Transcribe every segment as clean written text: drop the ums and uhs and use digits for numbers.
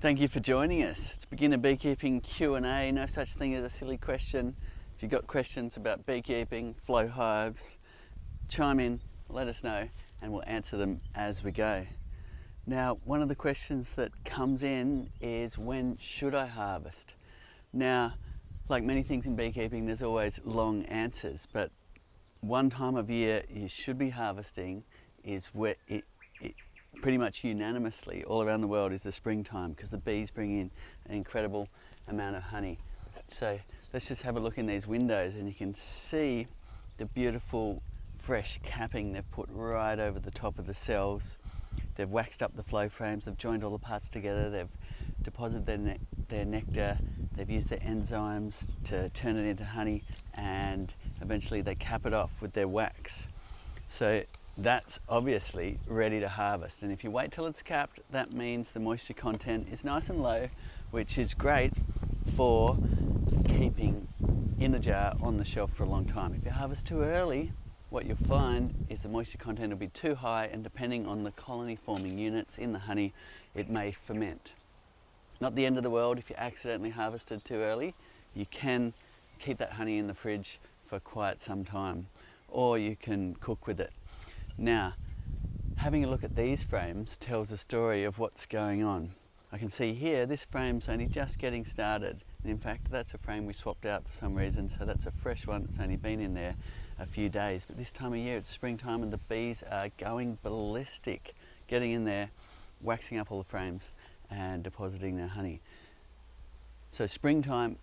Thank you for joining us. It's Beginner Beekeeping Q&A, no such thing as a silly question. If you've got questions about beekeeping, flow hives, chime in, let us know, and we'll answer them as we go. Now, one of the questions that comes in is, when should I harvest? Now, like many things in beekeeping, there's always long answers, but one time of year you should be harvesting is where it pretty much unanimously all around the world is the springtime, because the bees bring in an incredible amount of honey. So let's just have a look in these windows and you can see the beautiful fresh capping they've put right over the top of the cells. They've waxed up the flow frames, they've joined all the parts together, they've deposited their nectar, they've used their enzymes to turn it into honey, and eventually they cap it off with their wax. So that's obviously ready to harvest, and if you wait till it's capped, that means the moisture content is nice and low, which is great for keeping in a jar on the shelf for a long time. If you harvest too early, what you'll find is the moisture content will be too high, and depending on the colony forming units in the honey, it may ferment. Not the end of the world if you accidentally harvested too early. You can keep that honey in the fridge for quite some time, or you can cook with it. Now, having a look at these frames tells a story of what's going on. I can see here this frame's only just getting started, and in fact that's a frame we swapped out for some reason, so that's a fresh one that's only been in there a few days. But this time of year it's springtime and the bees are going ballistic, getting in there, waxing up all the frames and depositing their honey. So springtime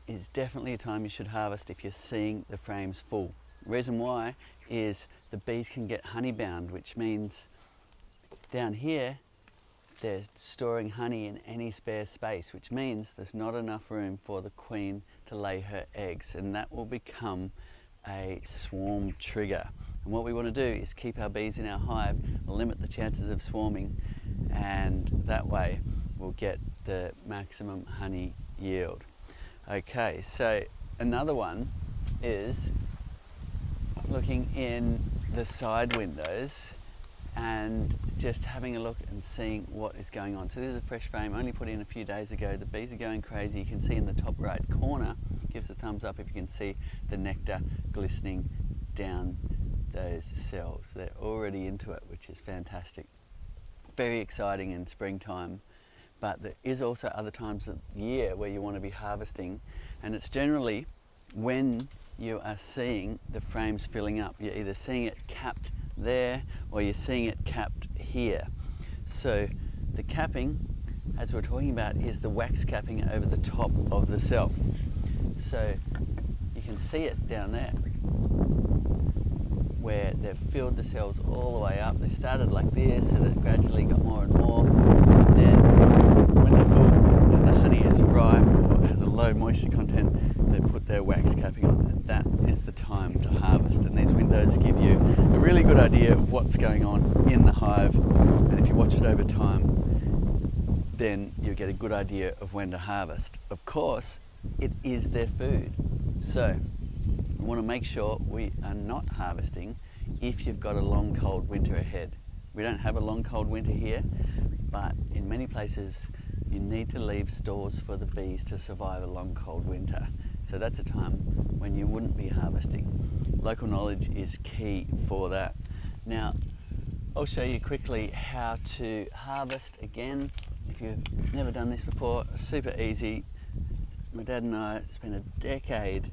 is definitely a time you should harvest if you're seeing the frames full. The reason why is the bees can get honey bound, which means down here they're storing honey in any spare space, which means there's not enough room for the queen to lay her eggs, and that will become a swarm trigger. And what we want to do is keep our bees in our hive, limit the chances of swarming, and that way we'll get the maximum honey yield. Okay, so another one is looking in the side windows and just having a look and seeing what is going on. So this is a fresh frame only put in a few days ago. The bees are going crazy. You can see in the top right corner, gives a thumbs up if you can see the nectar glistening down those cells. They're already into it, which is fantastic. Very exciting in springtime, but there is also other times of the year where you want to be harvesting, and it's generally when you are seeing the frames filling up. You're either seeing it capped there or you're seeing it capped here. So the capping, as we're talking about, is the wax capping over the top of the cell. So you can see it down there where they've filled the cells all the way up. They started like this and it gradually got more and more, and then when they're full and the honey is ripe or has a low moisture content, they put their wax capping on, and that is the time to harvest. And these windows give you a really good idea of what's going on in the hive, and if you watch it over time, then you'll get a good idea of when to harvest. Of course, it is their food, so we want to make sure we are not harvesting if you've got a long cold winter ahead. We don't have a long cold winter here, but in many places you need to leave stores for the bees to survive a long cold winter. So that's a time when you wouldn't be harvesting. Local knowledge is key for that. Now, I'll show you quickly how to harvest again. If you've never done this before, super easy. My dad and I spent a decade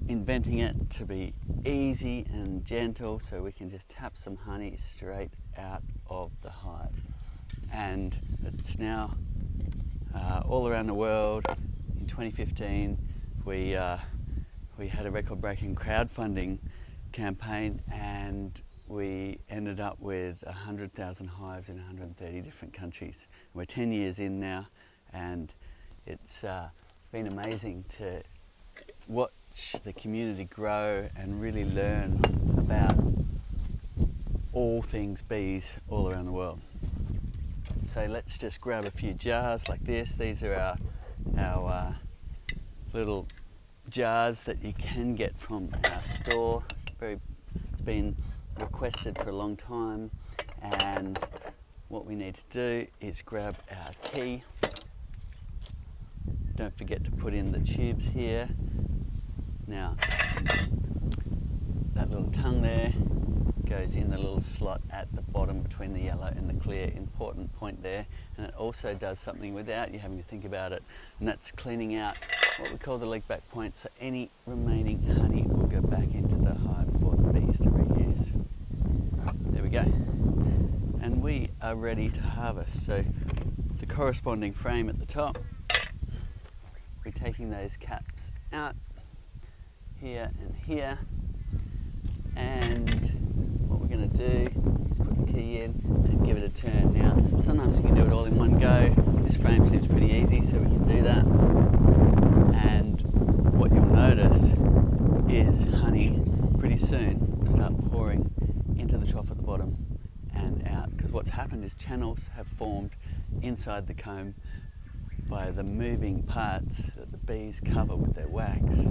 inventing it to be easy and gentle, so we can just tap some honey straight out of the hive. And it's now all around the world. In 2015, we had a record-breaking crowdfunding campaign, and we ended up with 100,000 hives in 130 different countries. We're 10 years in now, and it's been amazing to watch the community grow and really learn about all things bees all around the world. So let's just grab a few jars like this. These are our little jars that you can get from our store. It's been requested for a long time, and what we need to do is grab our key. Don't forget to put in the tubes here. Now, that little tongue there goes in the little slot at the bottom between the yellow and the clear. Important point there. And it also does something without you having to think about it, and that's cleaning out what we call the leak back point, so any remaining honey will go back into the hive for the bees to reuse. There we go. And we are ready to harvest. So the corresponding frame at the top, we're taking those caps out here and here, and what we're going to do is put the key in and give it a turn. Now, sometimes you can do it all in one go. This frame seems pretty easy, so we can do that. And what you'll notice is honey pretty soon will start pouring into the trough at the bottom and out, because what's happened is channels have formed inside the comb by the moving parts that the bees cover with their wax.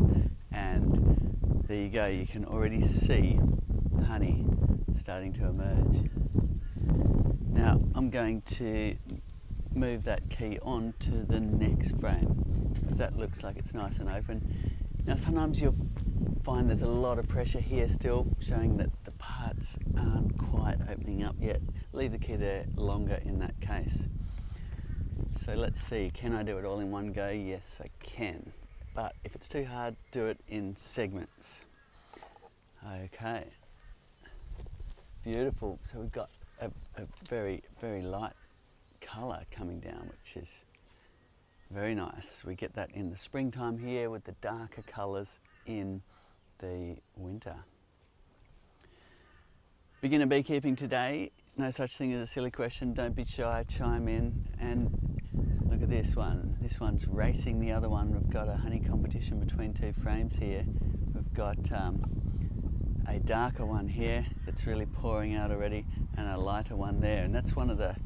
And there you go, you can already see honey starting to emerge. Now I'm going to move that key on to the next frame, because that looks like it's nice and open. Now sometimes you'll find there's a lot of pressure here still, showing that the parts aren't quite opening up yet. Leave the key there longer in that case. So let's see, can I do it all in one go? Yes, I can. But if it's too hard, do it in segments. Okay. Beautiful. So we've got a very, very light colour coming down, which is very nice. We get that in the springtime here with the darker colours in the winter. Beginner beekeeping today, no such thing as a silly question. Don't be shy, chime in. And look at this one. This one's racing the other one. We've got a honey competition between two frames here. We've got a darker one here that's really pouring out already, and a lighter one there. And that's one of the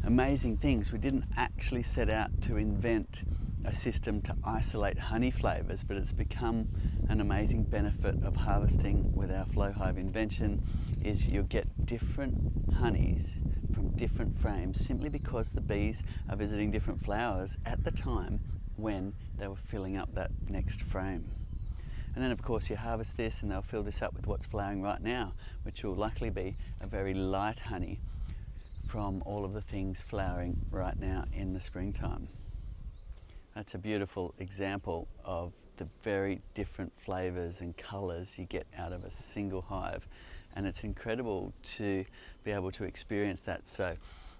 amazing things. We didn't actually set out to invent a system to isolate honey flavours, but it's become an amazing benefit of harvesting with our flow hive invention, is you'll get different honeys from different frames simply because the bees are visiting different flowers at the time when they were filling up that next frame. And then of course you harvest this and they'll fill this up with what's flowering right now, which will likely be a very light honey from all of the things flowering right now in the springtime. That's a beautiful example of the very different flavours and colours you get out of a single hive. And it's incredible to be able to experience that. So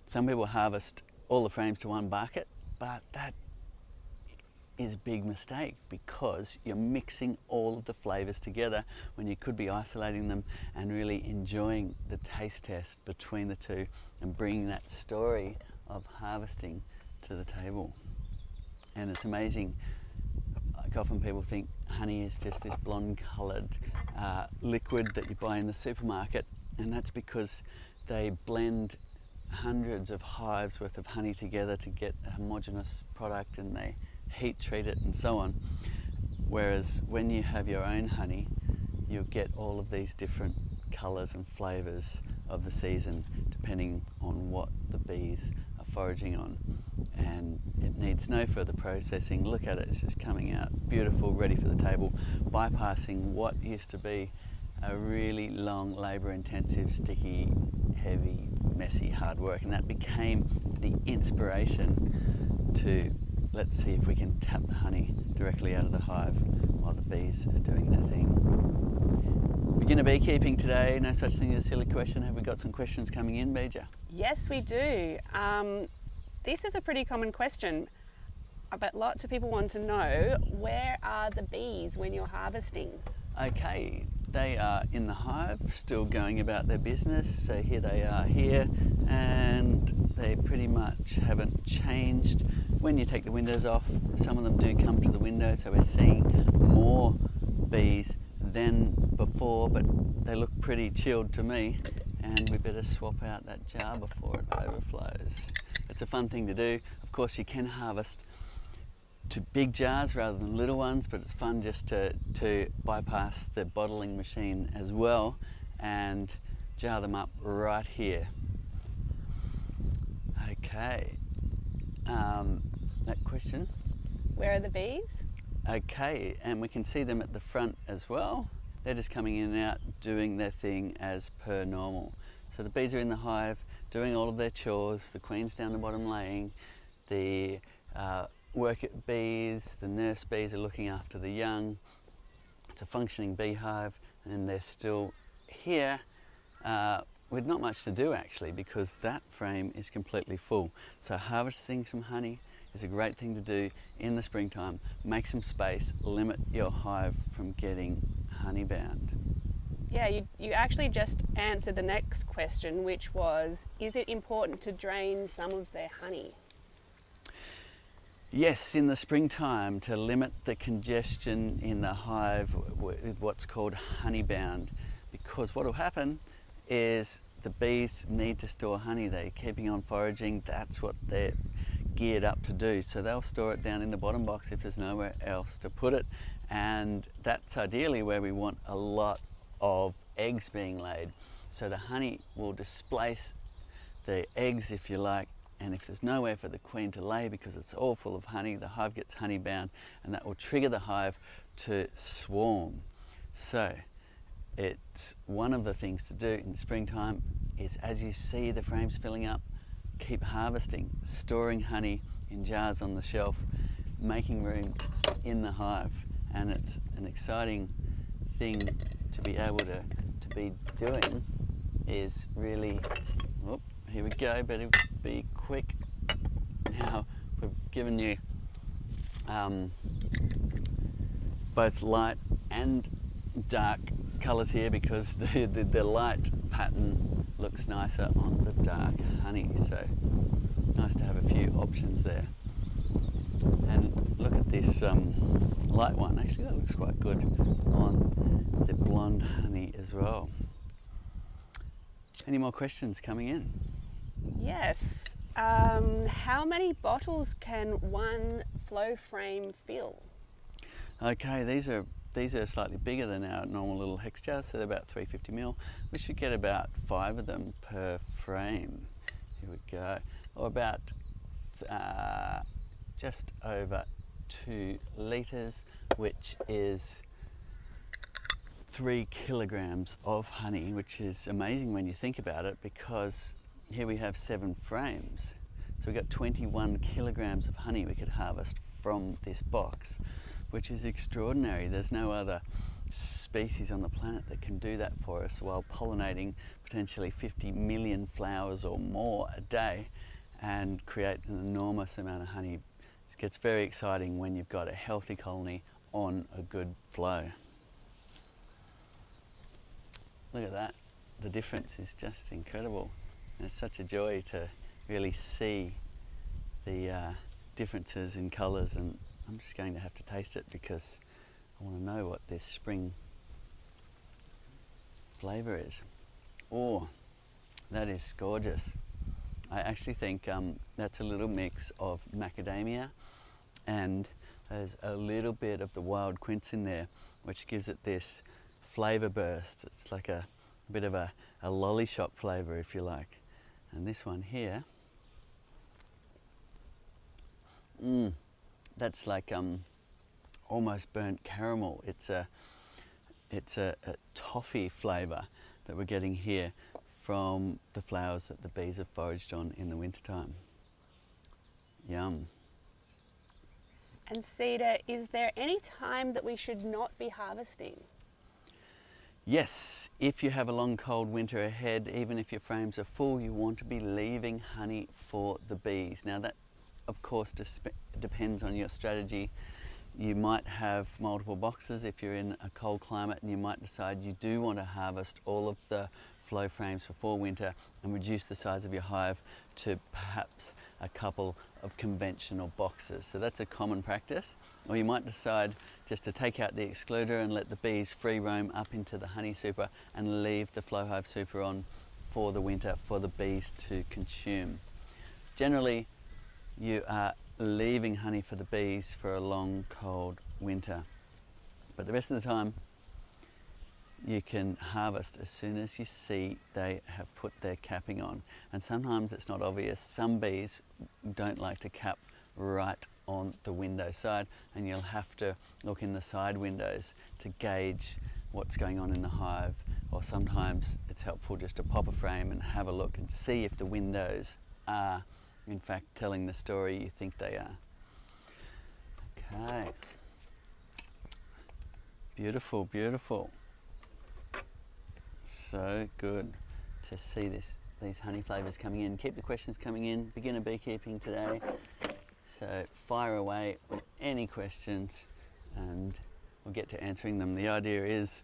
some people harvest all the frames to one bucket, but that is a big mistake, because you're mixing all of the flavours together when you could be isolating them and really enjoying the taste test between the two and bringing that story of harvesting to the table. And it's amazing, like often people think honey is just this blonde coloured liquid that you buy in the supermarket, and that's because they blend hundreds of hives worth of honey together to get a homogeneous product, and they heat treat it and so on. Whereas when you have your own honey, you'll get all of these different colours and flavours of the season depending on what the bees are foraging on. And it needs no further processing. Look at it, it's just coming out beautiful, ready for the table, bypassing what used to be a really long, labour-intensive, sticky, heavy, messy, hard work. And that became the inspiration to, let's see if we can tap the honey directly out of the hive while the bees are doing their thing. Beginner beekeeping today, no such thing as a silly question. Have we got some questions coming in, Beeja? Yes, we do. This is a pretty common question, but lots of people want to know, where are the bees when you're harvesting? Okay, they are in the hive, still going about their business. So here they are here, and they pretty much haven't changed. When you take the windows off, some of them do come to the window, so we're seeing more bees than before, but they look pretty chilled to me, and we better swap out that jar before it overflows. It's a fun thing to do. Of course, you can harvest to big jars rather than little ones, but it's fun just to bypass the bottling machine as well and jar them up right here. Okay, that question. Where are the bees? Okay, and we can see them at the front as well. They're just coming in and out, doing their thing as per normal. So the bees are in the hive, doing all of their chores, the queen's down the bottom laying, the worker bees, the nurse bees are looking after the young. It's a functioning beehive, and they're still here with not much to do actually, because that frame is completely full. So harvesting some honey is a great thing to do in the springtime. Make some space, limit your hive from getting honey bound. Yeah, you actually just answered the next question, which was, is it important to drain some of their honey? Yes, in the springtime, to limit the congestion in the hive with what's called honey bound, because what will happen is the bees need to store honey. They're keeping on foraging, that's what they're geared up to do. So they'll store it down in the bottom box if there's nowhere else to put it, and that's ideally where we want a lot of eggs being laid. So the honey will displace the eggs, if you like, and if there's nowhere for the queen to lay because it's all full of honey, the hive gets honey bound, and that will trigger the hive to swarm. So it's one of the things to do in springtime is, as you see the frames filling up, keep harvesting, storing honey in jars on the shelf, making room in the hive. And it's an exciting thing to be able to be doing, is really, oh, here we go, better be quick. Now we've given you both light and dark colours here because the light pattern looks nicer on the dark honey, so nice to have a few options there. And look at this light one, actually that looks quite good on the blonde honey as well. Any more questions coming in? Yes. How many bottles can one flow frame fill? Okay, these are slightly bigger than our normal little hex jars, so they're about 350 ml. We should get about 5 of them per frame. Here we go. Or about just over 2 litres, which is 3 kilograms of honey, which is amazing when you think about it, because here we have 7 frames. So we've got 21 kilograms of honey we could harvest from this box, which is extraordinary. There's no other species on the planet that can do that for us while pollinating potentially 50 million flowers or more a day and create an enormous amount of honey. It gets very exciting when you've got a healthy colony on a good flow. Look at that. The difference is just incredible. And it's such a joy to really see the differences in colours, and I'm just going to have to taste it because I want to know what this spring flavour is. Oh, that is gorgeous. I actually think that's a little mix of macadamia, and there's a little bit of the wild quince in there, which gives it this flavour burst. It's like a bit of a lolly shop flavour, if you like. And this one here, that's like almost burnt caramel. It's a toffee flavour that we're getting here from the flowers that the bees have foraged on in the wintertime. Yum. And Cedar, is there any time that we should not be harvesting? Yes, if you have a long cold winter ahead, even if your frames are full, you want to be leaving honey for the bees. Now that of course depends on your strategy. You might have multiple boxes if you're in a cold climate, and you might decide you do want to harvest all of the flow frames before winter and reduce the size of your hive to perhaps a couple of conventional boxes. So that's a common practice. Or you might decide just to take out the excluder and let the bees free roam up into the honey super and leave the flow hive super on for the winter for the bees to consume. Generally, you are leaving honey for the bees for a long cold winter, but the rest of the time you can harvest as soon as you see they have put their capping on. And sometimes it's not obvious. Some bees don't like to cap right on the window side, and you'll have to look in the side windows to gauge what's going on in the hive. Or sometimes it's helpful just to pop a frame and have a look and see if the windows are in fact telling the story you think they are. Okay. Beautiful, beautiful. So good to see these honey flavours coming in. Keep the questions coming in. Beginner beekeeping today. So fire away with any questions and we'll get to answering them. The idea is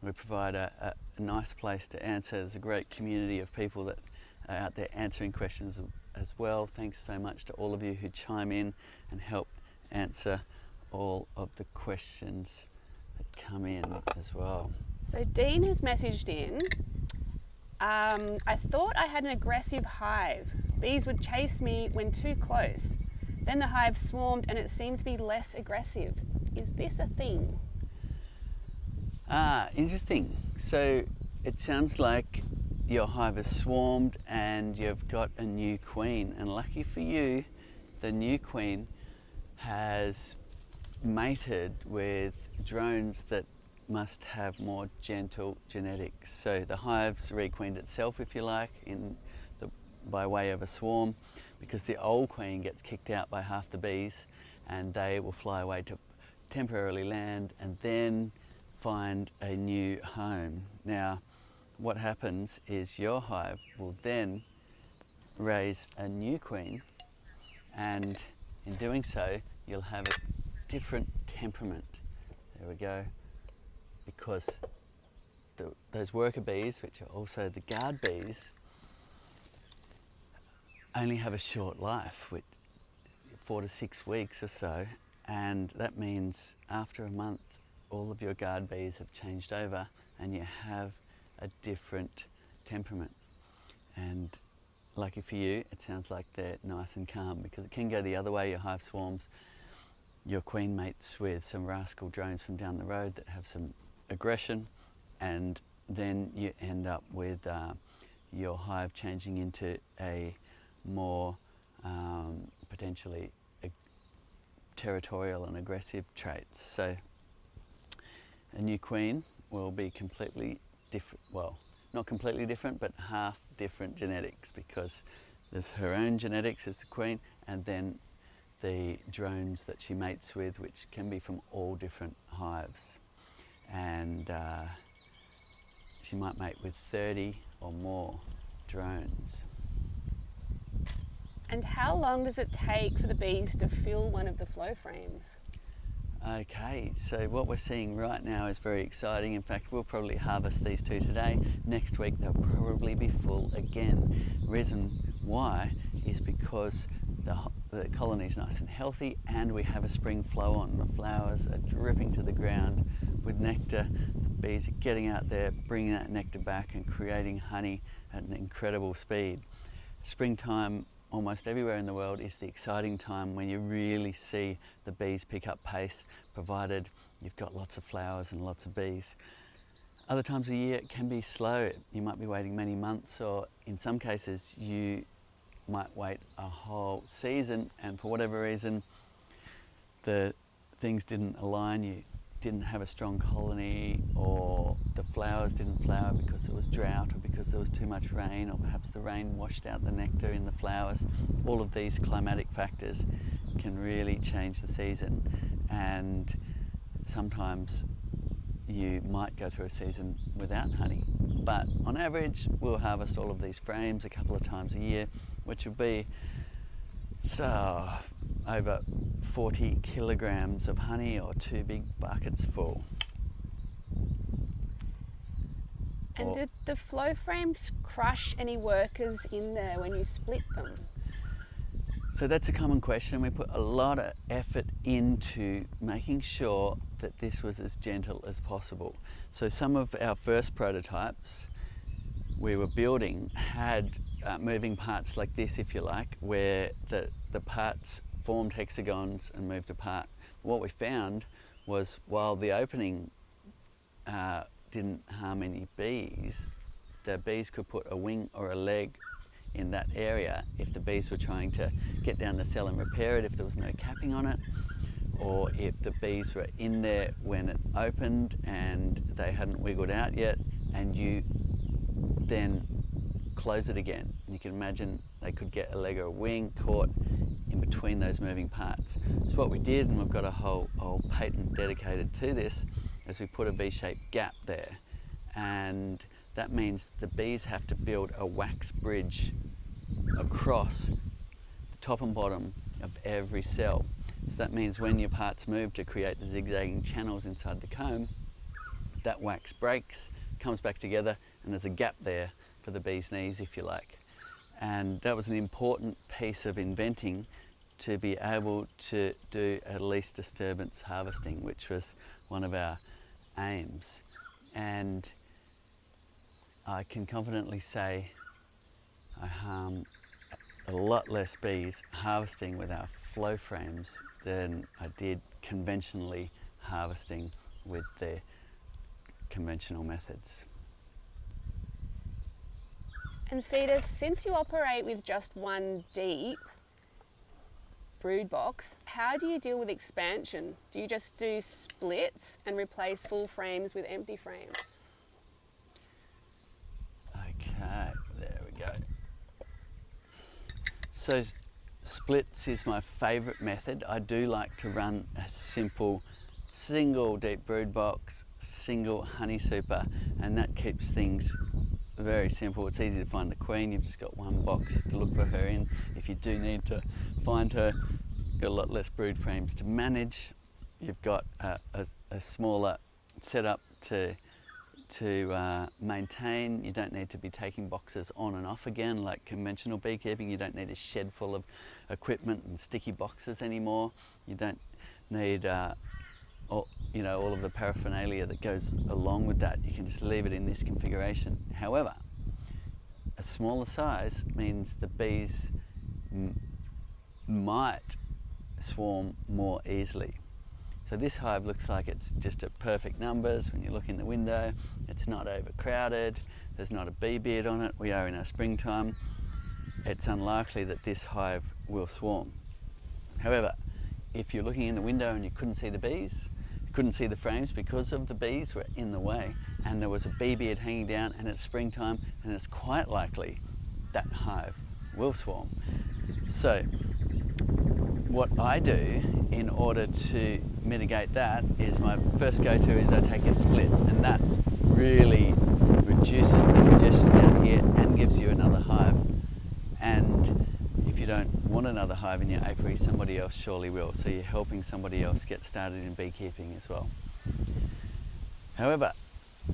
we provide a nice place to answer. There's a great community of people that are out there answering questions as well. Thanks so much to all of you who chime in and help answer all of the questions that come in as well. So Dean has messaged in, I thought I had an aggressive hive. Bees would chase me when too close. Then the hive swarmed and it seemed to be less aggressive. Is this a thing? Interesting. So it sounds like your hive has swarmed and you've got a new queen. And lucky for you, the new queen has mated with drones that must have more gentle genetics. So the hive's requeened itself, if you like, by way of a swarm, because the old queen gets kicked out by half the bees and they will fly away to temporarily land and then find a new home. Now, what happens is your hive will then raise a new queen, and in doing so, you'll have a different temperament. There we go. Because those worker bees, which are also the guard bees, only have a short life, with 4 to 6 weeks or so, and that means after a month all of your guard bees have changed over and you have a different temperament. And lucky for you, it sounds like they're nice and calm, because it can go the other way. Your hive swarms, your queen mates with some rascal drones from down the road that have some aggression, and then you end up with your hive changing into a more potentially territorial and aggressive traits. So a new queen will be completely different, well, not completely different, but half different genetics, because there's her own genetics as the queen and then the drones that she mates with, which can be from all different hives. And she might mate with 30 or more drones. And how long does it take for the bees to fill one of the flow frames? Okay, so what we're seeing right now is very exciting. In fact, we'll probably harvest these two today. Next week they'll probably be full again. Reason why is because the colony is nice and healthy and we have a spring flow on. The flowers are dripping to the ground with nectar. The bees are getting out there, bringing that nectar back and creating honey at an incredible speed. Springtime almost everywhere in the world is the exciting time when you really see the bees pick up pace, provided you've got lots of flowers and lots of bees. Other times of the year it can be slow. You might be waiting many months, or in some cases you might wait a whole season, and for whatever reason the things didn't align. You didn't have a strong colony, or the flowers didn't flower because it was drought, or because there was too much rain, or perhaps the rain washed out the nectar in the flowers. All of these climatic factors can really change the season, and sometimes you might go through a season without honey. But on average we'll harvest all of these frames a couple of times a year, which will be over 40 kilograms of honey, or 2 big buckets full. And did the flow frames crush any workers in there when you split them? So that's a common question. We put a lot of effort into making sure that this was as gentle as possible. So some of our first prototypes we were building had moving parts like this, if you like, where the parts formed hexagons and moved apart. What we found was, while the opening didn't harm any bees, the bees could put a wing or a leg in that area if the bees were trying to get down the cell and repair it, if there was no capping on it, or if the bees were in there when it opened and they hadn't wiggled out yet, and you then close it again. You can imagine they could get a leg or a wing caught in between those moving parts. So what we did, and we've got a whole patent dedicated to this, is we put a V-shaped gap there, and that means the bees have to build a wax bridge across the top and bottom of every cell. So that means when your parts move to create the zigzagging channels inside the comb, that wax breaks, comes back together, and there's a gap there for the bee's knees, if you like. And that was an important piece of inventing, to be able to do at least disturbance harvesting, which was one of our aims. And I can confidently say I harm a lot less bees harvesting with our flow frames than I did conventionally harvesting with the conventional methods. And Cetus, since you operate with just one deep brood box, how do you deal with expansion? Do you just do splits and replace full frames with empty frames? Okay, there we go. So splits is my favourite method. I do like to run a simple single deep brood box, single honey super, and that keeps things very simple. It's easy to find the queen. You've just got one box to look for her in. If you do need to find her, you've got a lot less brood frames to manage. You've got a smaller setup to maintain. You don't need to be taking boxes on and off again like conventional beekeeping. You don't need a shed full of equipment and sticky boxes anymore. You don't need all of the paraphernalia that goes along with that. You can just leave it in this configuration. However, a smaller size means the bees might swarm more easily. So this hive looks like it's just at perfect numbers. When you look in the window, it's not overcrowded, there's not a bee beard on it. We are in our springtime. It's unlikely that this hive will swarm. However, if you're looking in the window and you couldn't see the bees, you couldn't see the frames because of the bees were in the way, and there was a bee beard hanging down and it's springtime, and it's quite likely that hive will swarm. So what I do in order to mitigate that is, my first go-to is I take a split, and that really reduces the congestion down here and gives you another hive. And if you don't want another hive in your apiary, somebody else surely will. So you're helping somebody else get started in beekeeping as well. However,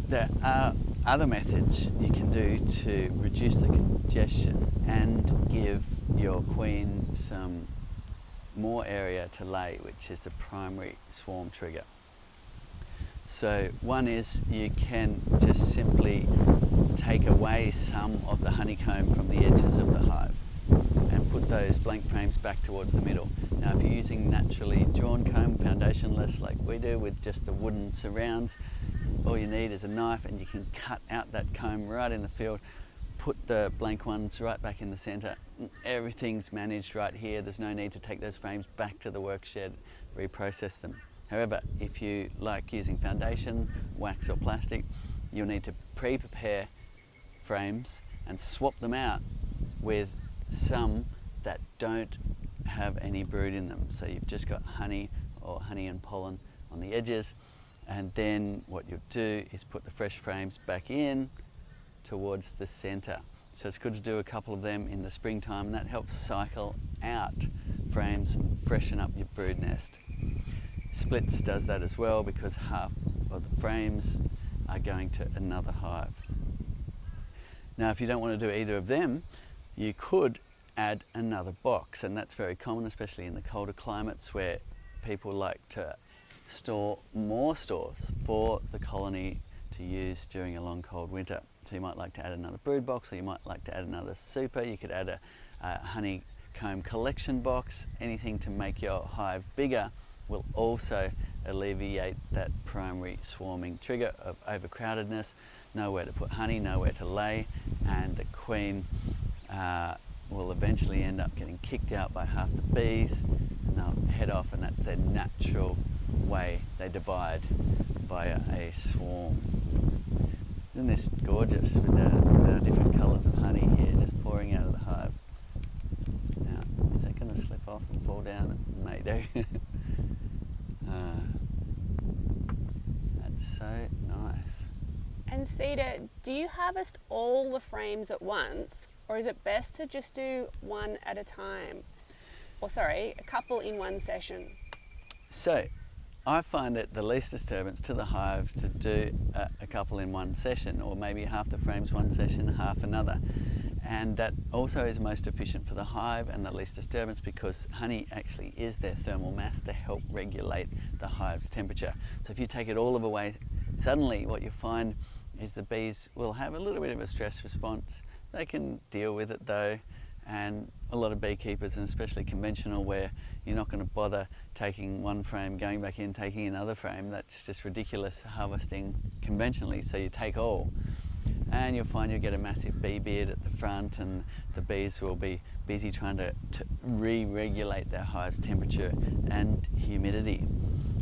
there are other methods you can do to reduce the congestion and give your queen some more area to lay, which is the primary swarm trigger. So one is, you can just simply take away some of the honeycomb from the edges of the hive and put those blank frames back towards the middle. Now if you're using naturally drawn comb, foundationless like we do with just the wooden surrounds, all you need is a knife and you can cut out that comb right in the field, put the blank ones right back in the centre. Everything's managed right here. There's no need to take those frames back to the work shed, reprocess them. However, if you like using foundation, wax or plastic, you'll need to pre-prepare frames and swap them out with some that don't have any brood in them. So you've just got honey or honey and pollen on the edges, and then what you'll do is put the fresh frames back in towards the centre. So it's good to do a couple of them in the springtime, and that helps cycle out frames and freshen up your brood nest. Splits does that as well, because half of the frames are going to another hive. Now if you don't want to do either of them, you could add another box, and that's very common, especially in the colder climates where people like to store more stores for the colony to use during a long cold winter. So you might like to add another brood box, or you might like to add another super. You could add a honeycomb collection box, anything to make your hive bigger will also alleviate that primary swarming trigger of overcrowdedness, nowhere to put honey, nowhere to lay, and the queen will eventually end up getting kicked out by half the bees, and they'll head off, and that's their natural way they divide via a swarm. Isn't this gorgeous with the different colours of honey here just pouring out of the hive? Now, is that going to slip off and fall down? It may do. That's so nice. And Cedar, do you harvest all the frames at once, or is it best to just do one at a time? Or sorry, a couple in one session? So, I find it the least disturbance to the hive to do a couple in one session, or maybe half the frames one session, half another. And that also is most efficient for the hive and the least disturbance, because honey actually is their thermal mass to help regulate the hive's temperature. So if you take it all away, suddenly what you find is the bees will have a little bit of a stress response. They can deal with it though, and a lot of beekeepers, and especially conventional, where you're not going to bother taking one frame, going back in, taking another frame. That's just ridiculous harvesting conventionally, so you take all. And you'll find you'll get a massive bee beard at the front, and the bees will be busy trying to re-regulate their hive's temperature and humidity.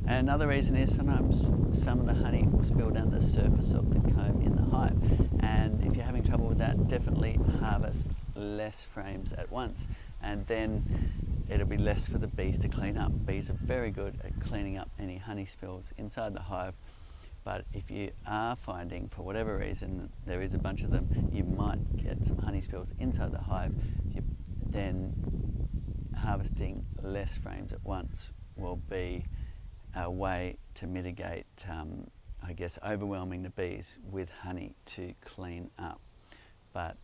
And another reason is sometimes some of the honey will spill down the surface of the comb in the hive. And if you're having trouble with that, definitely harvest less frames at once, and then it'll be less for the bees to clean up. Bees are very good at cleaning up any honey spills inside the hive. But if you are finding, for whatever reason, there is a bunch of them, you might get some honey spills inside the hive, then harvesting less frames at once will be a way to mitigate, I guess, overwhelming the bees with honey to clean up. But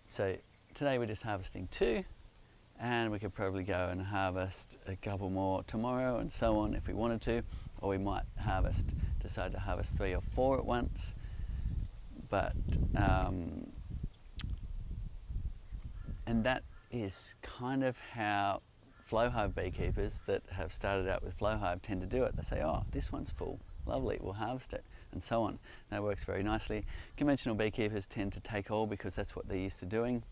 so today we're just harvesting 2, and we could probably go and harvest a couple more tomorrow and so on if we wanted to, or we might decide to harvest 3 or 4 at once. But and that is kind of how flow hive beekeepers that have started out with flow hive tend to do it. They say, oh, this one's full, lovely, we'll harvest it, and so on. That works very nicely. Conventional beekeepers tend to take all because that's what they're used to doing.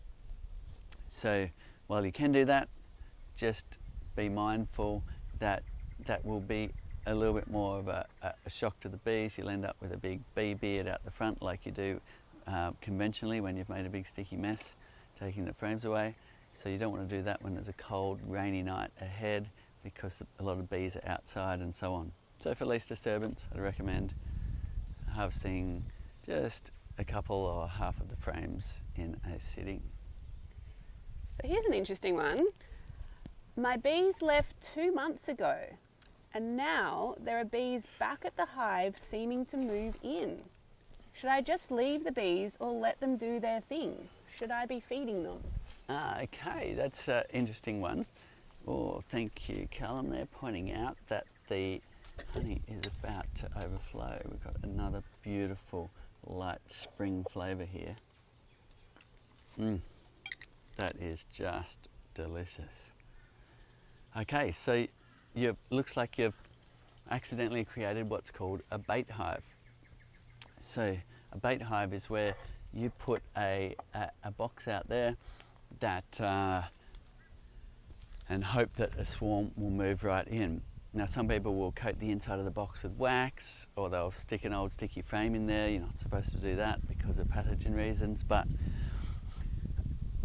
So while you can do that, just be mindful that that will be a little bit more of a shock to the bees. You'll end up with a big bee beard out the front like you do conventionally when you've made a big sticky mess taking the frames away. So you don't want to do that when there's a cold, rainy night ahead, because a lot of bees are outside and so on. So for least disturbance, I'd recommend harvesting just a couple or half of the frames in a sitting. So here's an interesting one. My bees left 2 months ago, and now there are bees back at the hive seeming to move in. Should I just leave the bees or let them do their thing? Should I be feeding them? Okay, that's an interesting one. Oh, thank you, Callum. They're pointing out that the honey is about to overflow. We've got another beautiful light spring flavour here. That is just delicious. Okay, so looks like you've accidentally created what's called a bait hive. So a bait hive is where you put a box out there that and hope that a swarm will move right in. Now some people will coat the inside of the box with wax, or they'll stick an old sticky frame in there. You're not supposed to do that because of pathogen reasons, but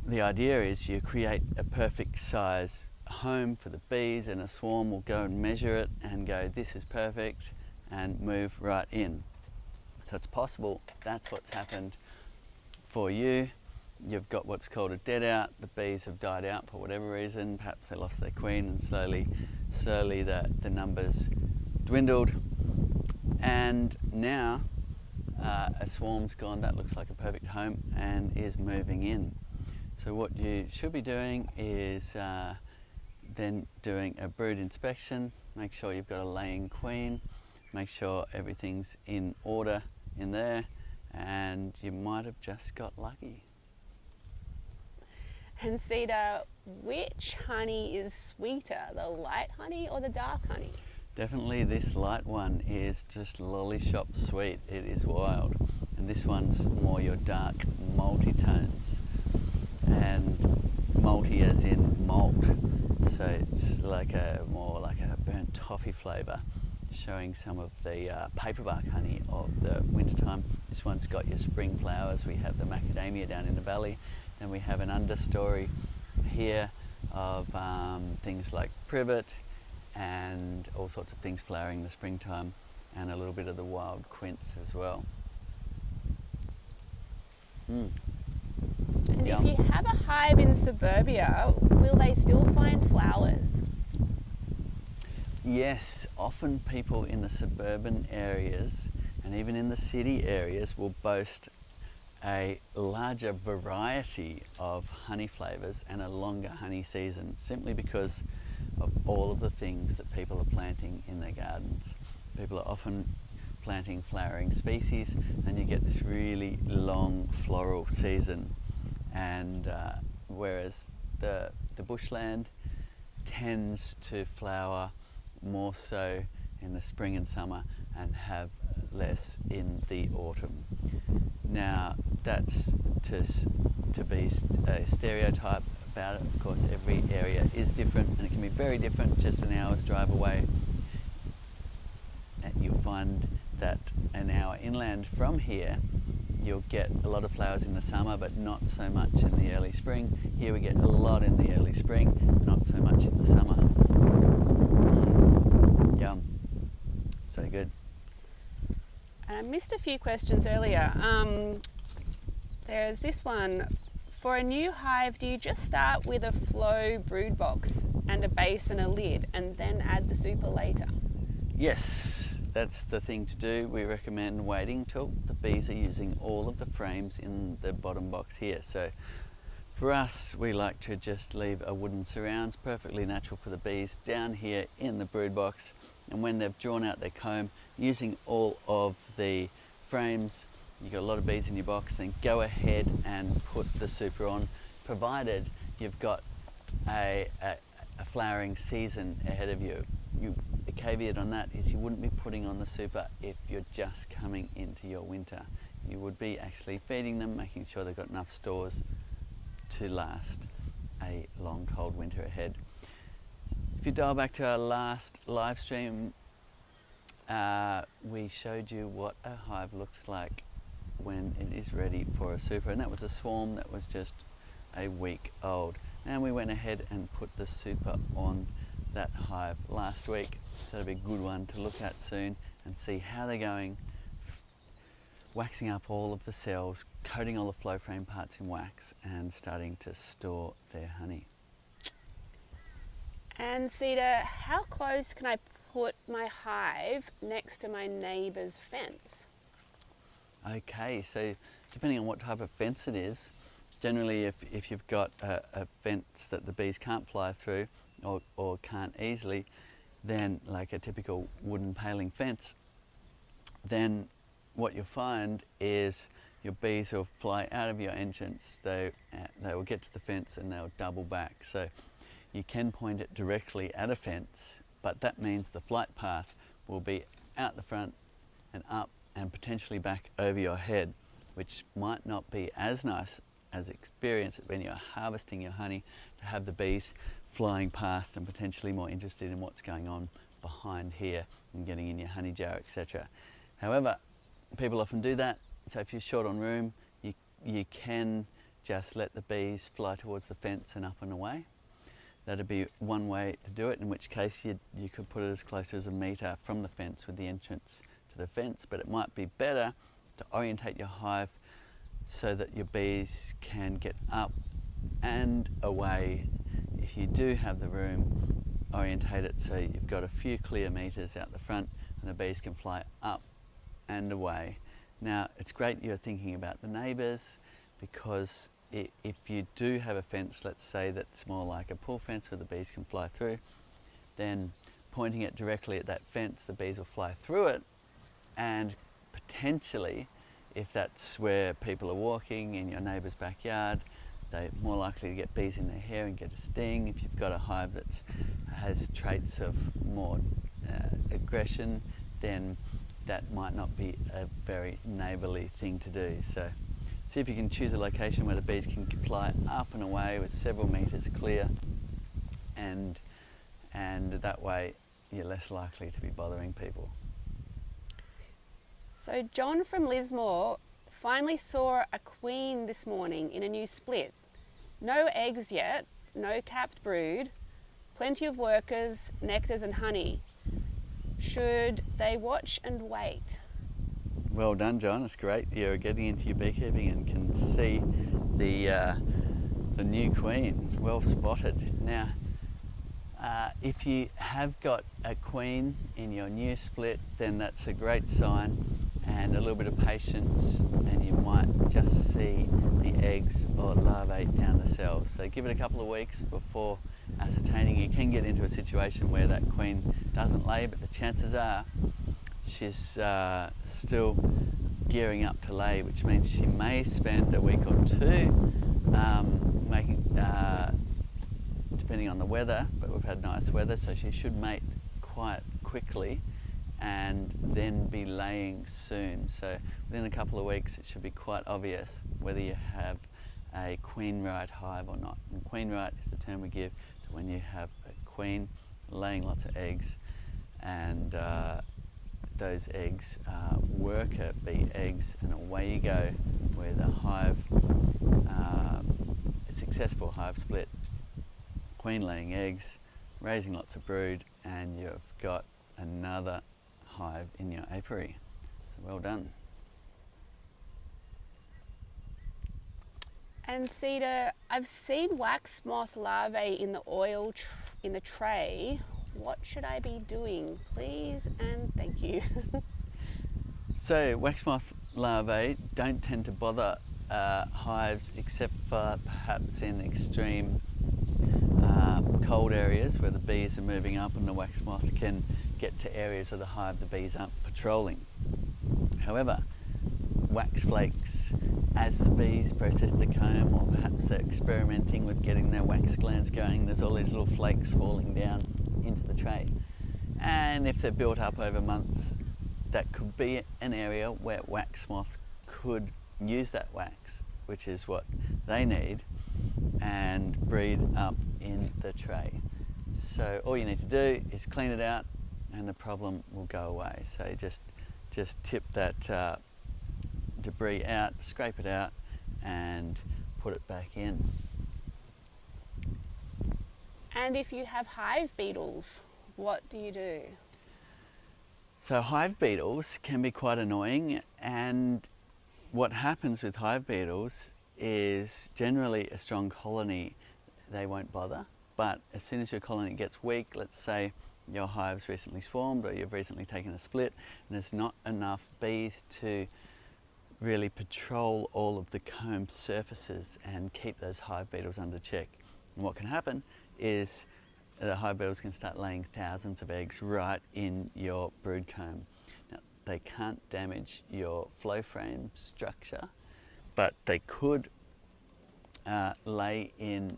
the idea is you create a perfect size home for the bees, and a swarm will go and measure it and go, this is perfect, and move right in. So it's possible that's what's happened for you. You've got what's called a dead out. The bees have died out for whatever reason. Perhaps they lost their queen, and slowly the numbers dwindled. And now a swarm's gone. That looks like a perfect home and is moving in. So what you should be doing is then doing a brood inspection. Make sure you've got a laying queen. Make sure everything's in order in there, and you might have just got lucky. And Cedar, which honey is sweeter, the light honey or the dark honey? Definitely this light one is just lollishop sweet. It is wild. And this one's more your dark malty tones. And malty as in malt. So it's like more like a burnt toffee flavour, showing some of the paperbark honey of the wintertime. This one's got your spring flowers. We have the macadamia down in the valley, and we have an understory here of things like privet and all sorts of things flowering in the springtime, and a little bit of the wild quince as well. And Yum. if you have a hive in suburbia, will they still find flowers? Yes, often people in the suburban areas and even in the city areas will boast a larger variety of honey flavours and a longer honey season, simply because of all of the things that people are planting in their gardens. People are often planting flowering species, and you get this really long floral season. And whereas the bushland tends to flower more so in the spring and summer and have less in the autumn. Now that's to be a stereotype about it. Of course, every area is different, and it can be very different just an hour's drive away. And you'll find that an hour inland from here you'll get a lot of flowers in the summer, but not so much in the early spring. Here we get a lot in the early spring, not so much in the summer. Yum. So good. And I missed a few questions earlier. There's this one. For a new hive, do you just start with a flow brood box and a base and a lid, and then add the super later? Yes, that's the thing to do. We recommend waiting till the bees are using all of the frames in the bottom box here. So for us, we like to just leave a wooden surrounds, perfectly natural for the bees, down here in the brood box. And when they've drawn out their comb, using all of the frames, you've got a lot of bees in your box, then go ahead and put the super on, provided you've got a flowering season ahead of you. The caveat on that is you wouldn't be putting on the super if you're just coming into your winter. You would be actually feeding them, making sure they've got enough stores to last a long cold winter ahead. If you dial back to our last live stream, we showed you what a hive looks like when it is ready for a super, and that was a swarm that was just a week old. And we went ahead and put the super on that hive last week, so it'll be a good one to look at soon and see how they're going, waxing up all of the cells, coating all the flow frame parts in wax, and starting to store their honey. And Cedar, how close can I put my hive next to my neighbour's fence? Okay, so depending on what type of fence it is, generally if you've got a fence that the bees can't fly through or can't easily, then like a typical wooden paling fence, then what you'll find is your bees will fly out of your entrance, they will get to the fence and they'll double back. So you can point it directly at a fence, but that means the flight path will be out the front and up and potentially back over your head, which might not be as nice as experience when you're harvesting your honey, to have the bees flying past and potentially more interested in what's going on behind here and getting in your honey jar, etc. However, people often do that, so if you're short on room, you can just let the bees fly towards the fence and up and away. That'd be one way to do it, in which case you could put it as close as a metre from the fence with the entrance to the fence, but it might be better to orientate your hive so that your bees can get up and away. If you do have the room, orientate it so you've got a few clear metres out the front and the bees can fly up and away. Now, it's great you're thinking about the neighbours, because if you do have a fence, let's say that's more like a pool fence where the bees can fly through, then pointing it directly at that fence, the bees will fly through it, and potentially, if that's where people are walking in your neighbour's backyard, they're more likely to get bees in their hair and get a sting. If you've got a hive that has traits of more aggression, then that might not be a very neighbourly thing to do. So see if you can choose a location where the bees can fly up and away with several metres clear, and that way you're less likely to be bothering people. So John from Lismore finally saw a queen this morning in a new split. No eggs yet, no capped brood, plenty of workers, nectars and honey. Should they watch and wait? Well done, John. It's great you're getting into your beekeeping and can see the new queen. Well spotted. Now, if you have got a queen in your new split, then that's a great sign, and a little bit of patience and you might just see the eggs or larvae down the cells. So give it a couple of weeks before ascertaining. You can get into a situation where that queen doesn't lay, but the chances are she's still gearing up to lay, which means she may spend a week or two depending on the weather, but we've had nice weather, so she should mate quite quickly and then be laying soon. So within a couple of weeks it should be quite obvious whether you have a queen right hive or not. And queen right is the term we give to when you have a queen laying lots of eggs, and those eggs are worker bee eggs, and away you go, where the hive, a successful hive split, queen laying eggs, raising lots of brood, and you've got another hive in your apiary. So well done. And Cedar, I've seen wax moth larvae in the oil in the tray. What should I be doing? Please and thank you. So wax moth larvae don't tend to bother hives, except for perhaps in extreme cold areas where the bees are moving up and the wax moth can get to areas of the hive the bees aren't patrolling. However, wax flakes, as the bees process the comb, or perhaps they're experimenting with getting their wax glands going, there's all these little flakes falling down into the tray. And if they're built up over months, that could be an area where wax moth could use that wax, which is what they need, and breed up in the tray. So all you need to do is clean it out and the problem will go away. So just tip that debris out, scrape it out and put it back in. And if you have hive beetles, what do you do? So hive beetles can be quite annoying, and what happens with hive beetles is generally a strong colony, they won't bother. But as soon as your colony gets weak, let's say your hive's recently swarmed or you've recently taken a split and there's not enough bees to really patrol all of the comb surfaces and keep those hive beetles under check. And what can happen is the hive beetles can start laying thousands of eggs right in your brood comb. Now, they can't damage your flow frame structure, but they could lay in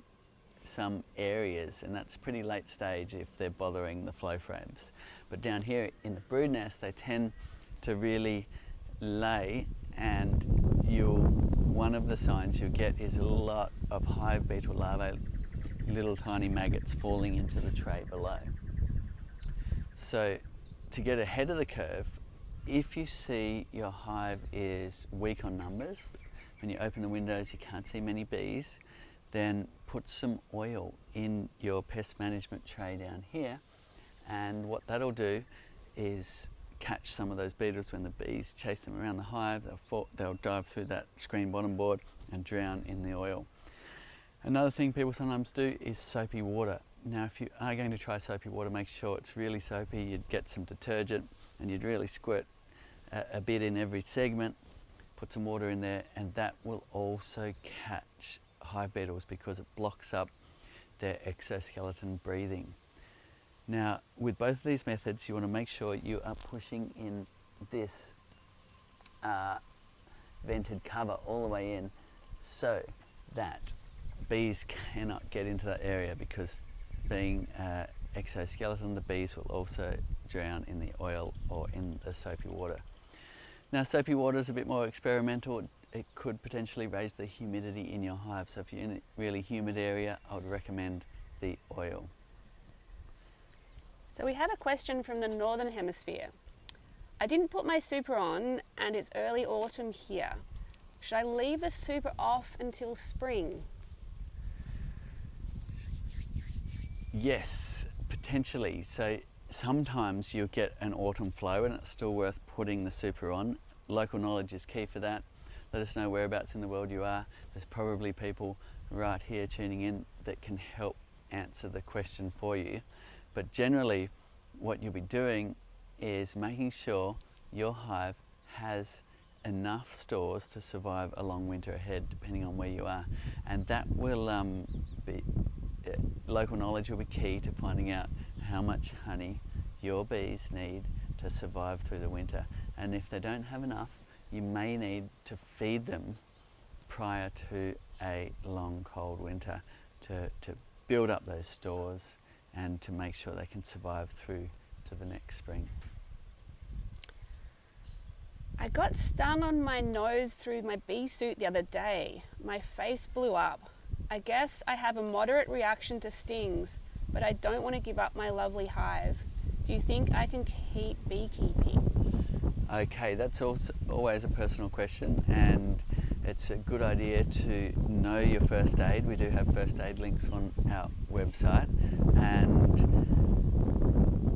some areas, and that's pretty late stage if they're bothering the flow frames. But down here in the brood nest, they tend to really lay, and one of the signs you'll get is a lot of hive beetle larvae, little tiny maggots falling into the tray below. So to get ahead of the curve, if you see your hive is weak on numbers, when you open the windows you can't see many bees, then put some oil in your pest management tray down here, and what that'll do is catch some of those beetles. When the bees chase them around the hive, they'll dive through that screen bottom board and drown in the oil. Another thing people sometimes do is soapy water. Now if you are going to try soapy water, make sure it's really soapy. You'd get some detergent and you'd really squirt a bit in every segment, put some water in there, and that will also catch hive beetles because it blocks up their exoskeleton breathing. Now with both of these methods you want to make sure you are pushing in this vented cover all the way in so that bees cannot get into that area because being exoskeleton, the bees will also drown in the oil or in the soapy water. Now, soapy water is a bit more experimental. It could potentially raise the humidity in your hive. So if you're in a really humid area, I would recommend the oil. So we have a question from the Northern Hemisphere. I didn't put my super on and it's early autumn here. Should I leave the super off until spring? Yes, potentially. So sometimes you'll get an autumn flow and it's still worth putting the super on. Local knowledge is key for that. Let us know whereabouts in the world you are. There's probably people right here tuning in that can help answer the question for you. But generally, what you'll be doing is making sure your hive has enough stores to survive a long winter ahead, depending on where you are. And that will local knowledge will be key to finding out how much honey your bees need to survive through the winter. And if they don't have enough, you may need to feed them prior to a long cold winter to build up those stores and to make sure they can survive through to the next spring. I got stung on my nose through my bee suit the other day. My face blew up. I guess I have a moderate reaction to stings, but I don't want to give up my lovely hive. Do you think I can keep beekeeping? Okay, that's also always a personal question, and it's a good idea to know your first aid. We do have first aid links on our website, and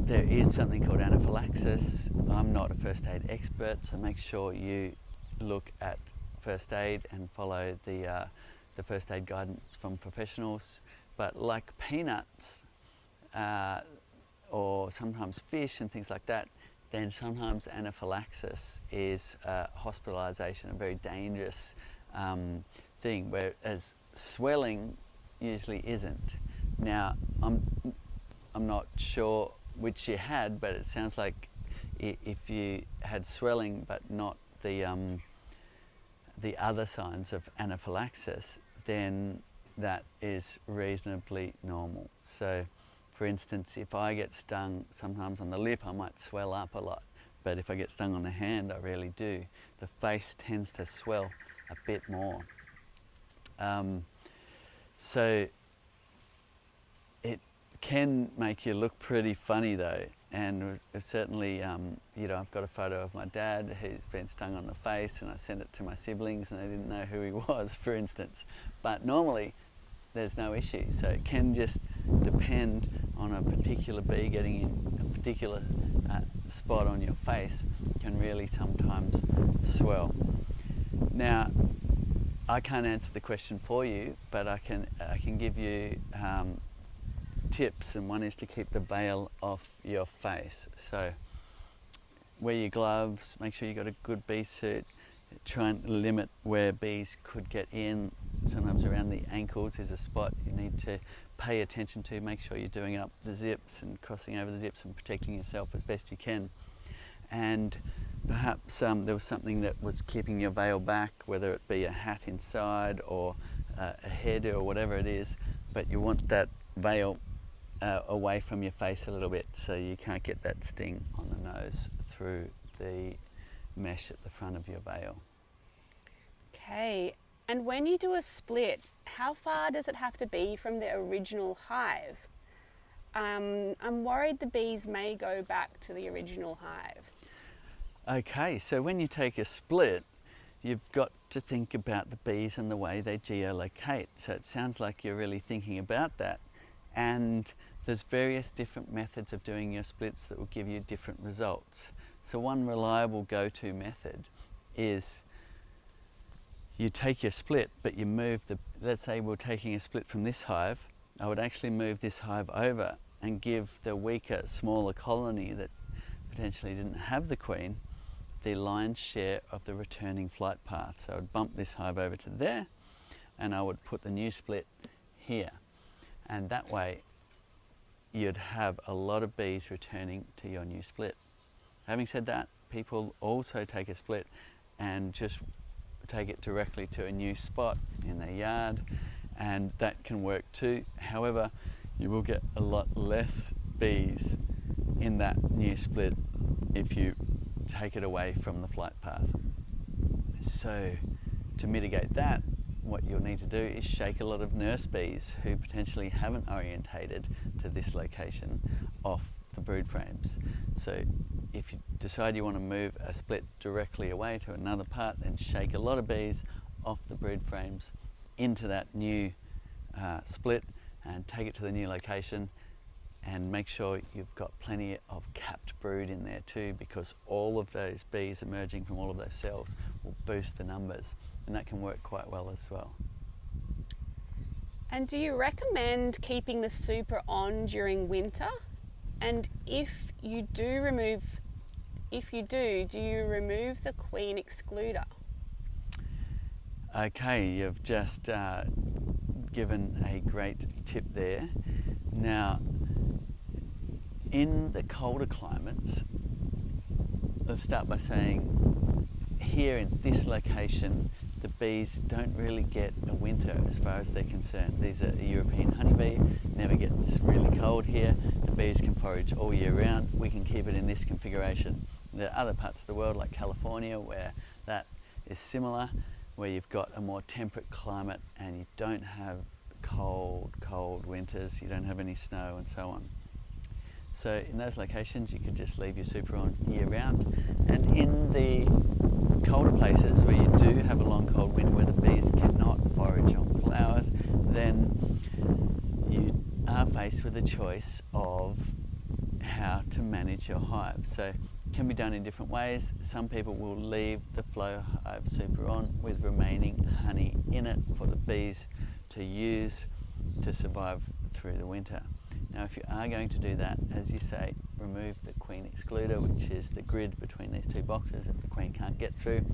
there is something called anaphylaxis. I'm not a first aid expert, so make sure you look at first aid and follow the first aid guidance from professionals. But like peanuts or sometimes fish and things like that, then sometimes anaphylaxis is hospitalisation, a very dangerous thing, whereas swelling usually isn't. Now, I'm not sure which you had, but it sounds like if you had swelling but not the other signs of anaphylaxis, then that is reasonably normal. So, for instance, if I get stung sometimes on the lip, I might swell up a lot, but if I get stung on the hand, I really do. The face tends to swell a bit more. So it can make you look pretty funny though, and certainly, you know, I've got a photo of my dad who's been stung on the face, and I sent it to my siblings and they didn't know who he was, for instance. But normally there's no issue, so it can just depend on a particular bee getting in a particular spot on your face can really sometimes swell. Now, I can't answer the question for you, but I can give you tips, and one is to keep the veil off your face. So wear your gloves, make sure you've got a good bee suit, try and limit where bees could get in. Sometimes around the ankles is a spot you need to pay attention to. Make sure you're doing up the zips and crossing over the zips and protecting yourself as best you can. And perhaps there was something that was keeping your veil back, whether it be a hat inside or a hairdo or whatever it is, but you want that veil away from your face a little bit so you can't get that sting on the nose through the mesh at the front of your veil. Okay, and when you do a split, how far does it have to be from the original hive? I'm worried the bees may go back to the original hive. Okay, so when you take a split, you've got to think about the bees and the way they geolocate. So it sounds like you're really thinking about that. And there's various different methods of doing your splits that will give you different results. So one reliable go-to method is you take your split, but you move let's say we're taking a split from this hive, I would actually move this hive over and give the weaker, smaller colony that potentially didn't have the queen the lion's share of the returning flight path. So I would bump this hive over to there, and I would put the new split here. And that way you'd have a lot of bees returning to your new split. Having said that, people also take a split and just take it directly to a new spot in their yard, and that can work too. However, you will get a lot less bees in that new split if you take it away from the flight path. So to mitigate that, what you'll need to do is shake a lot of nurse bees who potentially haven't orientated to this location off the brood frames. So if you decide you want to move a split directly away to another part, then shake a lot of bees off the brood frames into that new split and take it to the new location, and make sure you've got plenty of capped brood in there too, because all of those bees emerging from all of those cells will boost the numbers, and that can work quite well as well. And do you recommend keeping the super on during winter? And if you do, do you remove the queen excluder? Okay, you've just given a great tip there. Now, in the colder climates, let's start by saying here in this location, the bees don't really get a winter as far as they're concerned. These are a European honeybee, never gets really cold here. The bees can forage all year round. We can keep it in this configuration. There are other parts of the world like California where that is similar, where you've got a more temperate climate and you don't have cold winters, you don't have any snow and so on. So in those locations you could just leave your super on year round, and in the colder places where you do have a long cold winter where the bees cannot forage on flowers, then you are faced with the choice of how to manage your hive. So it can be done in different ways. Some people will leave the flow hive super on with remaining honey in it for the bees to use to survive through the winter. Now if you are going to do that, as you say, remove the queen excluder, which is the grid between these two boxes that the queen can't get through.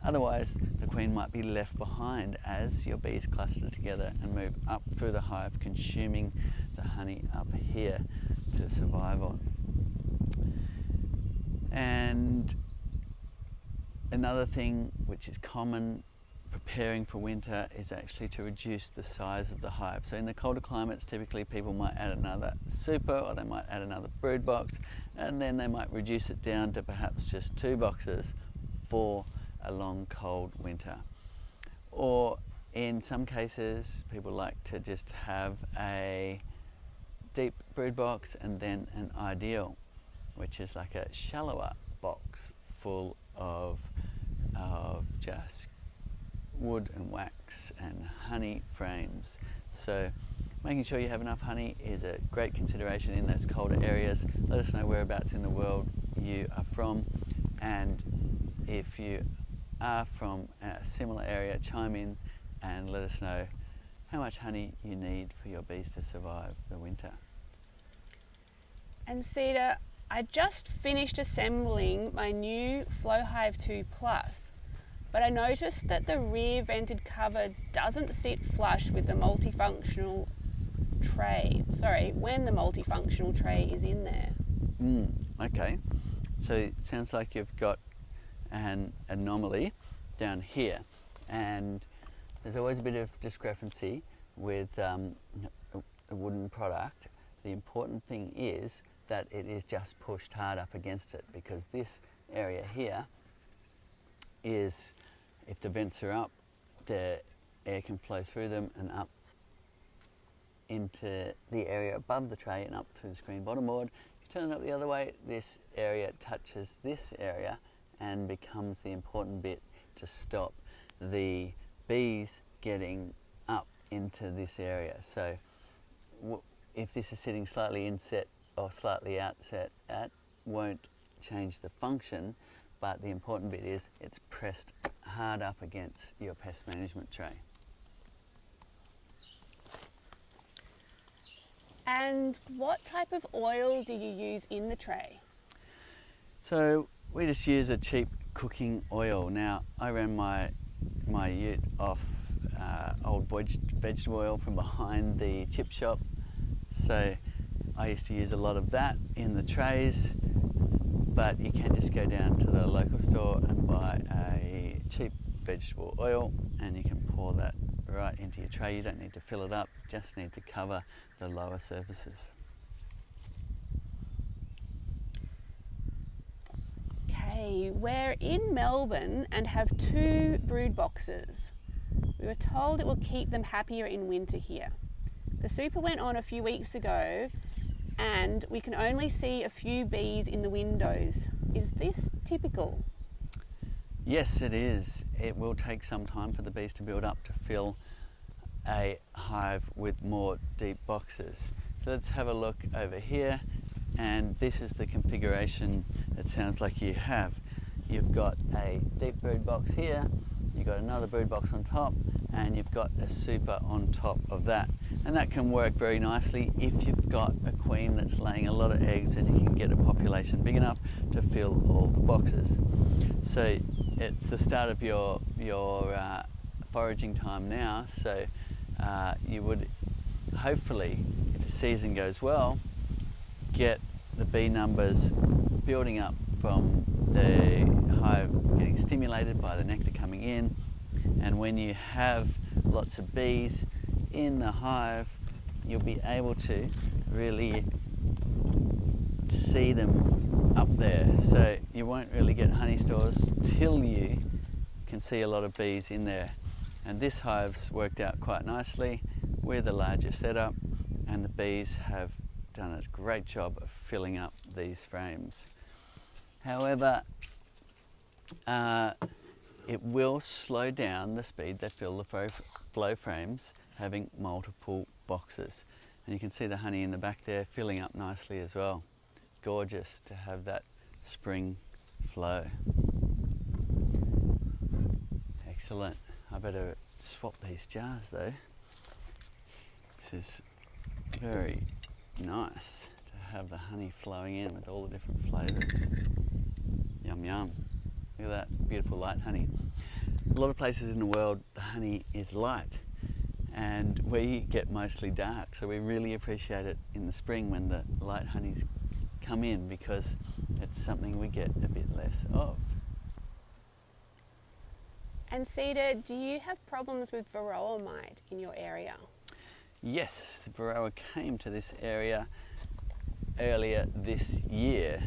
Otherwise, the queen might be left behind as your bees cluster together and move up through the hive, consuming the honey up here to survive on. And another thing which is common preparing for winter is actually to reduce the size of the hive. So in the colder climates, typically people might add another super, or they might add another brood box, and then they might reduce it down to perhaps just 2 boxes for a long cold winter. Or in some cases, people like to just have a deep brood box and then an ideal, which is like a shallower box full of just wood and wax and honey frames. So making sure you have enough honey is a great consideration in those colder areas. Let us know whereabouts in the world you are from, and if you are from a similar area, chime in and let us know how much honey you need for your bees to survive the winter. And Cedar, I just finished assembling my new Flow Hive 2 Plus, but I noticed that the rear vented cover doesn't sit flush with the multifunctional tray. Sorry, when the multifunctional tray is in there. Okay, so it sounds like you've got an anomaly down here, and there's always a bit of discrepancy with a wooden product. The important thing is that it is just pushed hard up against it, because this area here is, if the vents are up, the air can flow through them and up into the area above the tray and up through the screen bottom board. If you turn it up the other way, this area touches this area and becomes the important bit to stop the bees getting up into this area. So if this is sitting slightly inset or slightly outset, that won't change the function, but the important bit is it's pressed hard up against your pest management tray. And what type of oil do you use in the tray? So we just use a cheap cooking oil. Now I ran my ute off old vegetable oil from behind the chip shop, so I used to use a lot of that in the trays, but you can just go down to the local store and buy a cheap vegetable oil and you can pour that right into your tray. You don't need to fill it up, you just need to cover the lower surfaces. Okay, we're in Melbourne and have 2 brood boxes. We were told it will keep them happier in winter here. The super went on a few weeks ago and we can only see a few bees in the windows. Is this typical? Yes, it is. It will take some time for the bees to build up to fill a hive with more deep boxes. So let's have a look over here, and this is the configuration it sounds like you have. You've got a deep brood box here, you've got another brood box on top, and you've got a super on top of that. And that can work very nicely if you've got a queen that's laying a lot of eggs and you can get a population big enough to fill all the boxes. So it's the start of your foraging time now, so you would hopefully, if the season goes well, get the bee numbers building up from the hive getting stimulated by the nectar coming in, and when you have lots of bees in the hive, you'll be able to really see them up there. So you won't really get honey stores till you can see a lot of bees in there. And this hive's worked out quite nicely with a larger setup, and the bees have done a great job of filling up these frames. However, it will slow down the speed they fill the flow frames having multiple boxes. And you can see the honey in the back there filling up nicely as well. Gorgeous to have that spring flow. Excellent. I better swap these jars though. This is very nice to have the honey flowing in with all the different flavours. Yum yum. Look at that beautiful light honey. A lot of places in the world the honey is light and we get mostly dark, so we really appreciate it in the spring when the light honeys come in because it's something we get a bit less of. And Cedar, do you have problems with Varroa mite in your area? Yes, Varroa came to this area earlier this year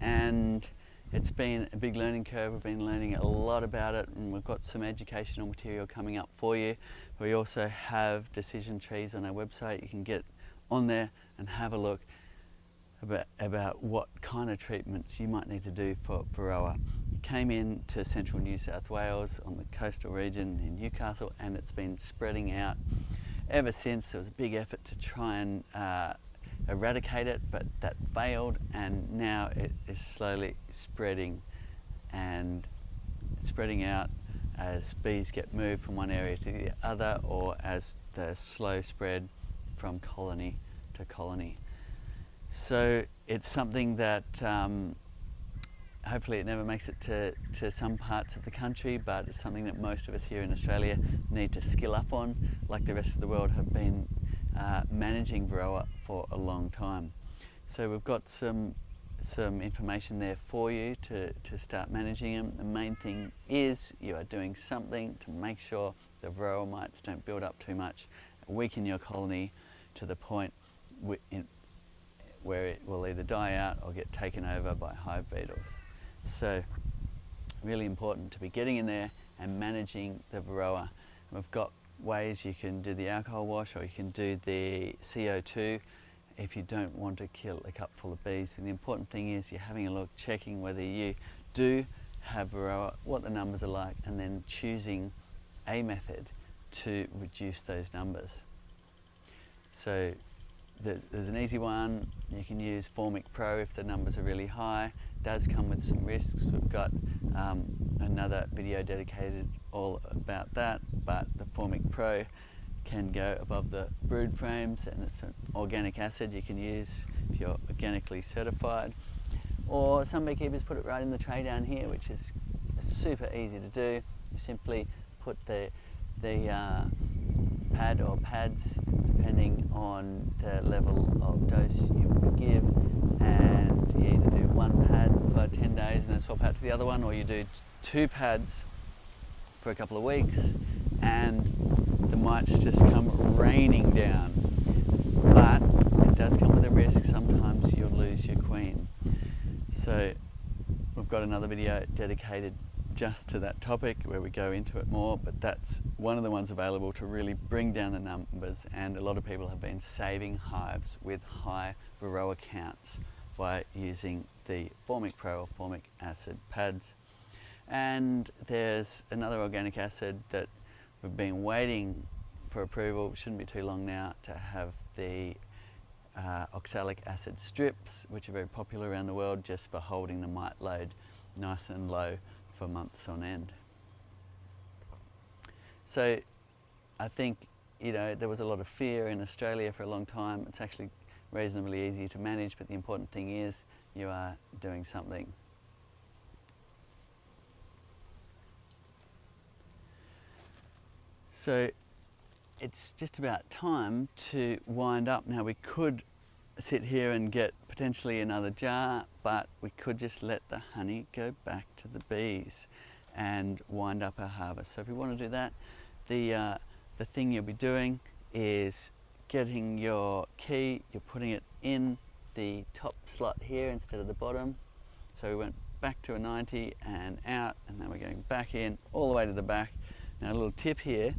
and it's been a big learning curve. We've been learning a lot about it and we've got some educational material coming up for you. We also have decision trees on our website. You can get on there and have a look about what kind of treatments you might need to do for Varroa. It came in to central New South Wales on the coastal region in Newcastle, and it's been spreading out ever since. There was a big effort to try and eradicate it, but that failed, and now it is slowly spreading and spreading out as bees get moved from one area to the other, or as the slow spread from colony to colony. So it's something that hopefully it never makes it to some parts of the country, but it's something that most of us here in Australia need to skill up on, like the rest of the world have been managing Varroa for a long time. So we've got some information there for you to start managing them. The main thing is you are doing something to make sure the Varroa mites don't build up too much, weaken your colony to the point where it will either die out or get taken over by hive beetles. So really important to be getting in there and managing the Varroa. We've got ways you can do the alcohol wash, or you can do the CO2 if you don't want to kill a cup full of bees. And the important thing is you're having a look, checking whether you do have Varroa, what the numbers are like, and then choosing a method to reduce those numbers. So there's an easy one. You can use Formic Pro if the numbers are really high. It does come with some risks. We've got another video dedicated all about that, but the Formic Pro can go above the brood frames, and it's an organic acid you can use if you're organically certified. Or some beekeepers put it right in the tray down here, which is super easy to do. You simply put the pad or pads, depending on the level of dose you would give, and you either do one pad for 10 days and then swap out to the other one, or you do 2 pads for a couple of weeks and the mites just come raining down. But it does come with a risk. Sometimes you'll lose your queen. So we've got another video dedicated just to that topic where we go into it more, but that's one of the ones available to really bring down the numbers, and a lot of people have been saving hives with high Varroa counts by using the Formic Pro or formic acid pads. And there's another organic acid that we've been waiting for approval, shouldn't be too long now, to have the oxalic acid strips, which are very popular around the world just for holding the mite load nice and low for months on end. So I think, you know, there was a lot of fear in Australia for a long time. It's actually reasonably easy to manage, but the important thing is you are doing something. So it's just about time to wind up. Now we could sit here and get potentially another jar, but we could just let the honey go back to the bees and wind up our harvest. So if we want to do that, the thing you'll be doing is getting your key, you're putting it in the top slot here instead of the bottom. So we went back to a 90 and out, and then we're going back in all the way to the back. Now a little tip here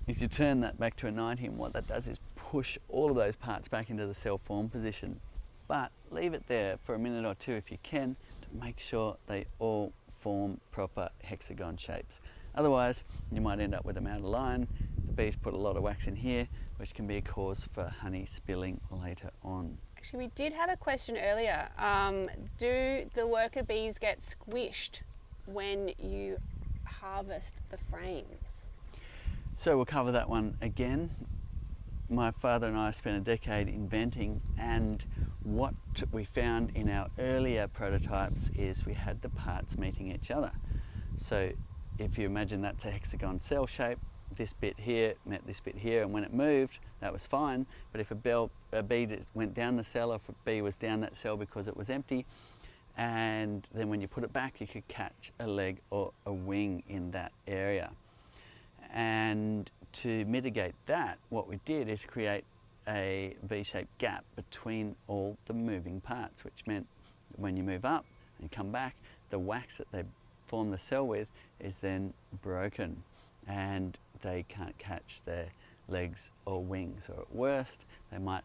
is you turn that back to a 90, and what that does is push all of those parts back into the cell form position. But leave it there for a minute or two if you can, to make sure they all form proper hexagon shapes. Otherwise, you might end up with them out of line. The bees put a lot of wax in here, which can be a cause for honey spilling later on. Actually, we did have a question earlier. Do the worker bees get squished when you harvest the frames? So we'll cover that one again. My father and I spent a decade inventing, and what we found in our earlier prototypes is we had the parts meeting each other. So if you imagine that's a hexagon cell shape, this bit here met this bit here, and when it moved, that was fine. But if a bee went down the cell, or if a bee was down that cell because it was empty, and then when you put it back, you could catch a leg or a wing in that area. And to mitigate that, what we did is create a V-shaped gap between all the moving parts, which meant when you move up and come back, the wax that they form the cell with is then broken, and they can't catch their legs or wings, or at worst they might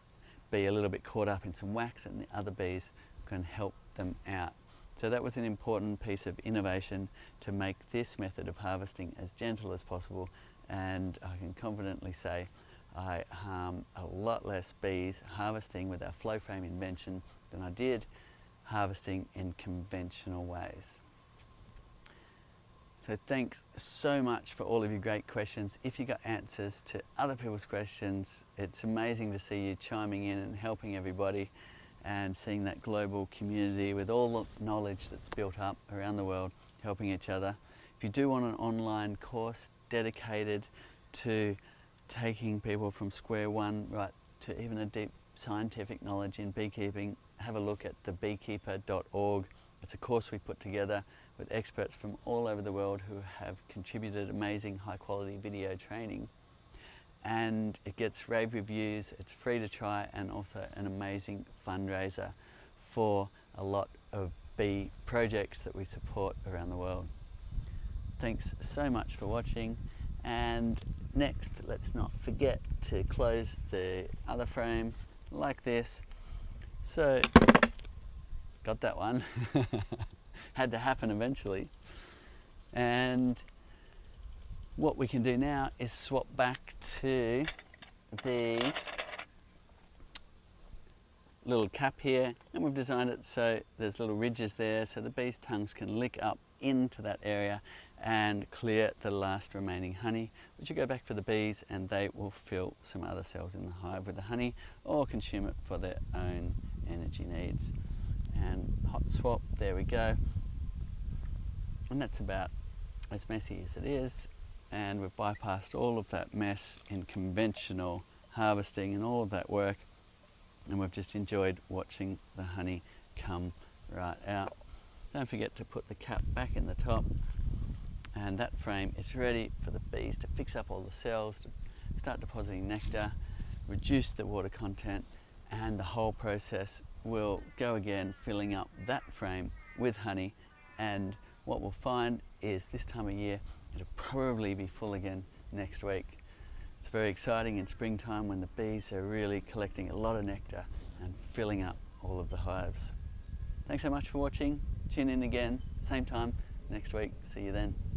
be a little bit caught up in some wax, and the other bees can help them out. So that was an important piece of innovation to make this method of harvesting as gentle as possible, and I can confidently say I harm a lot less bees harvesting with our flow frame invention than I did harvesting in conventional ways. So thanks so much for all of your great questions. If you got answers to other people's questions, it's amazing to see you chiming in and helping everybody, and seeing that global community with all the knowledge that's built up around the world, helping each other. If you do want an online course dedicated to taking people from square one right to even a deep scientific knowledge in beekeeping, have a look at thebeekeeper.org. It's a course we put together with experts from all over the world who have contributed amazing high quality video training. And it gets rave reviews, it's free to try, and also an amazing fundraiser for a lot of bee projects that we support around the world. Thanks so much for watching, and next let's not forget to close the other frame like this. So, got that one. Had to happen eventually. And what we can do now is swap back to the little cap here, and we've designed it so there's little ridges there so the bees' tongues can lick up into that area and clear the last remaining honey, which will go back for the bees, and they will fill some other cells in the hive with the honey or consume it for their own energy needs. And hot swap, there we go. And that's about as messy as it is, and we've bypassed all of that mess in conventional harvesting and all of that work, and we've just enjoyed watching the honey come right out. Don't forget to put the cap back in the top, and that frame is ready for the bees to fix up all the cells, to start depositing nectar, reduce the water content, and the whole process will go again, filling up that frame with honey. And what we'll find is this time of year it'll probably be full again next week. It's very exciting in springtime when the bees are really collecting a lot of nectar and filling up all of the hives. Thanks so much for watching. Tune in again, same time next week. See you then.